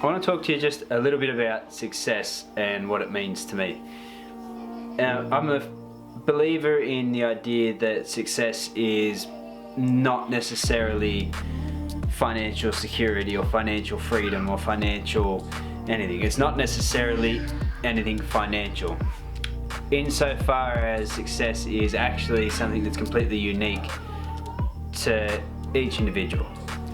I want to talk to you just a little bit about success and what it means to me. I'm a believer in the idea that success is not necessarily financial security or financial freedom or financial anything. It's not necessarily anything financial. Insofar as success is actually something that's completely unique to each individual.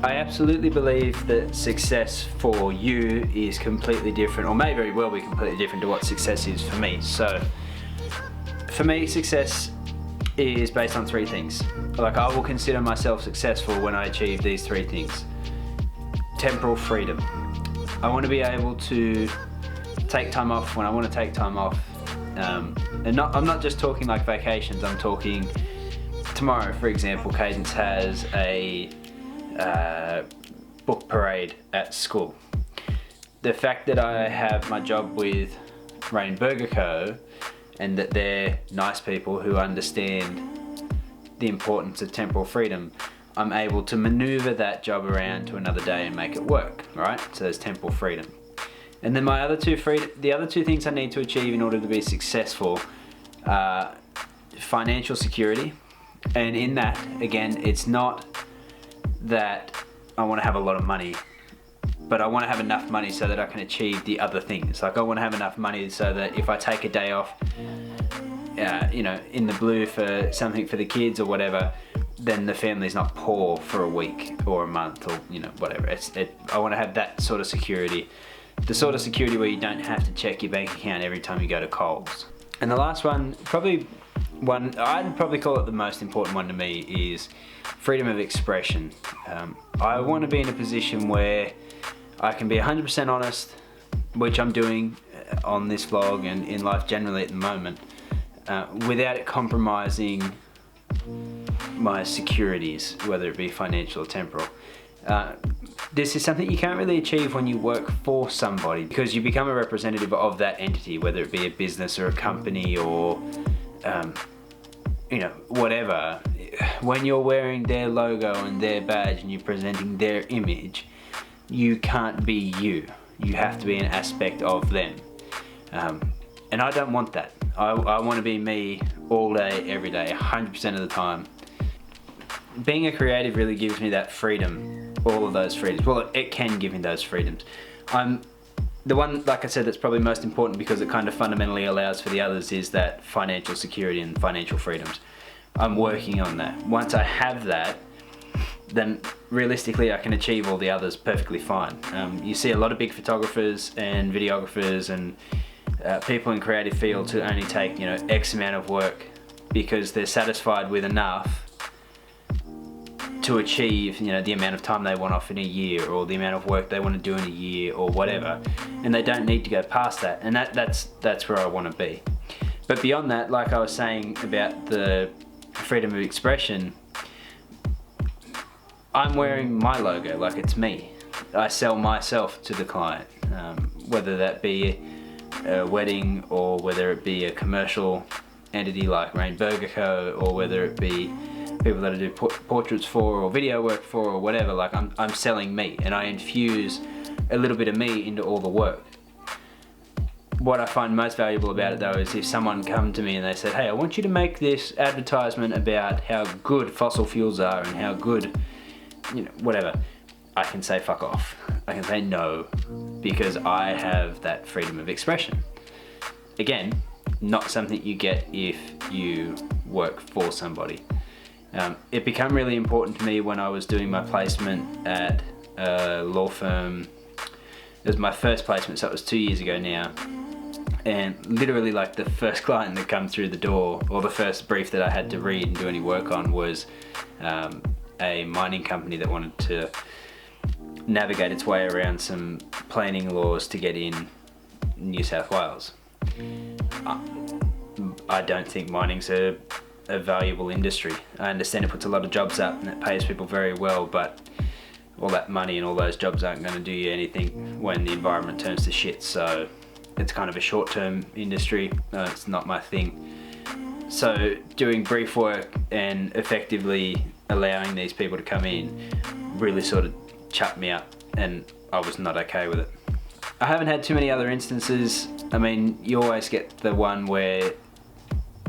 I absolutely believe that success for you is completely different, or may very well be completely different to what success is for me. So, for me, success is based on three things. Like, I will consider myself successful when I achieve these three things. Temporal freedom. I want to be able to take time off when I want to take time off. And I'm not just talking like vacations, I'm talking tomorrow, for example, Cadence has a book parade at school. The fact that I have my job with Rain Burger Co. and that they're nice people who understand the importance of temporal freedom, I'm able to maneuver that job around to another day and make it work, right? So there's temporal freedom. And then the other two things I need to achieve in order to be successful are financial security. And in that, again, it's not that I want to have a lot of money, but I want to have enough money so that I can achieve the other things. Like, I want to have enough money so that if I take a day off, in the blue for something for the kids or whatever, then the family's not poor for a week or a month or whatever. I want to have that sort of security, the sort of security where you don't have to check your bank account every time you go to Coles. And the last one, I'd probably call it the most important one to me, is freedom of expression. I want to be in a position where I can be 100% honest, which I'm doing on this vlog and in life generally at the moment, without it compromising my securities, whether it be financial or temporal. This is something you can't really achieve when you work for somebody, because you become a representative of that entity, whether it be a business or a company or whatever. When you're wearing their logo and their badge and you're presenting their image, you can't be you. You have to be an aspect of them. And I don't want that. I want to be me all day, every day, 100% of the time. Being a creative really gives me that freedom, all of those freedoms. Well, it can give me those freedoms. The one, like I said, that's probably most important because it kind of fundamentally allows for the others is that financial security and financial freedoms. I'm working on that. Once I have that, then realistically I can achieve all the others perfectly fine. You see a lot of big photographers and videographers and people in creative fields who only take X amount of work because they're satisfied with enough to achieve the amount of time they want off in a year, or the amount of work they want to do in a year, or whatever, and they don't need to go past that. And that's where I want to be. But beyond that, like I was saying about the freedom of expression, I'm wearing my logo, like it's me. I sell myself to the client, whether that be a wedding or whether it be a commercial entity like Rain Burger Co., or whether it be people that I do portraits for or video work for or whatever. Like, I'm selling me, and I infuse a little bit of me into all the work. What I find most valuable about it though is if someone come to me and they said, hey, I want you to make this advertisement about how good fossil fuels are and how good, whatever. I can say fuck off. I can say no, because I have that freedom of expression. Again, not something you get if you work for somebody. It became really important to me when I was doing my placement at a law firm. It was my first placement, so it was 2 years ago now. And literally, like, the first client that come through the door, or the first brief that I had to read and do any work on, was a mining company that wanted to navigate its way around some planning laws to get in New South Wales. I don't think mining's a valuable industry. I understand it puts a lot of jobs up and it pays people very well, but all that money and all those jobs aren't going to do you anything when the environment turns to shit. So it's kind of a short-term industry. It's not my thing. So doing brief work and effectively allowing these people to come in really sort of chucked me up, and I was not okay with it. I haven't had too many other instances. I mean, you always get the one where,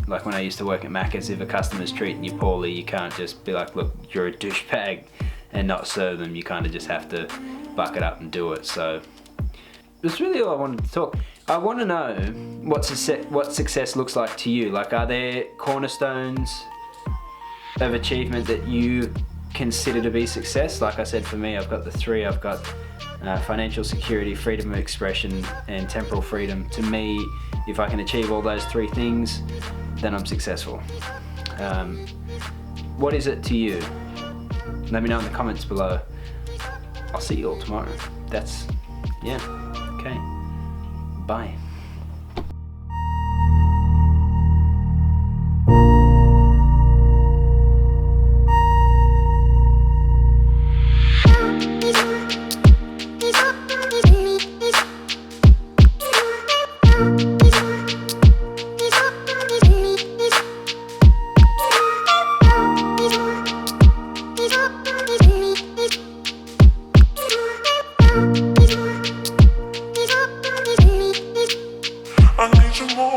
like when I used to work at Macca's, if a customer's treating you poorly, you can't just be like, look, you're a douchebag, and not serve them. You kind of just have to buck it up and do it. So that's really all I wanted to talk. I want to know what success looks like to you. Like, are there cornerstones of achievement that you consider to be success? Like I said, for me, I've got the three. I've got financial security, freedom of expression, and temporal freedom. To me, if I can achieve all those three things, then I'm successful. What is it to you? Let me know in the comments below. I'll see you all tomorrow. Yeah, okay. Bye. I need you more.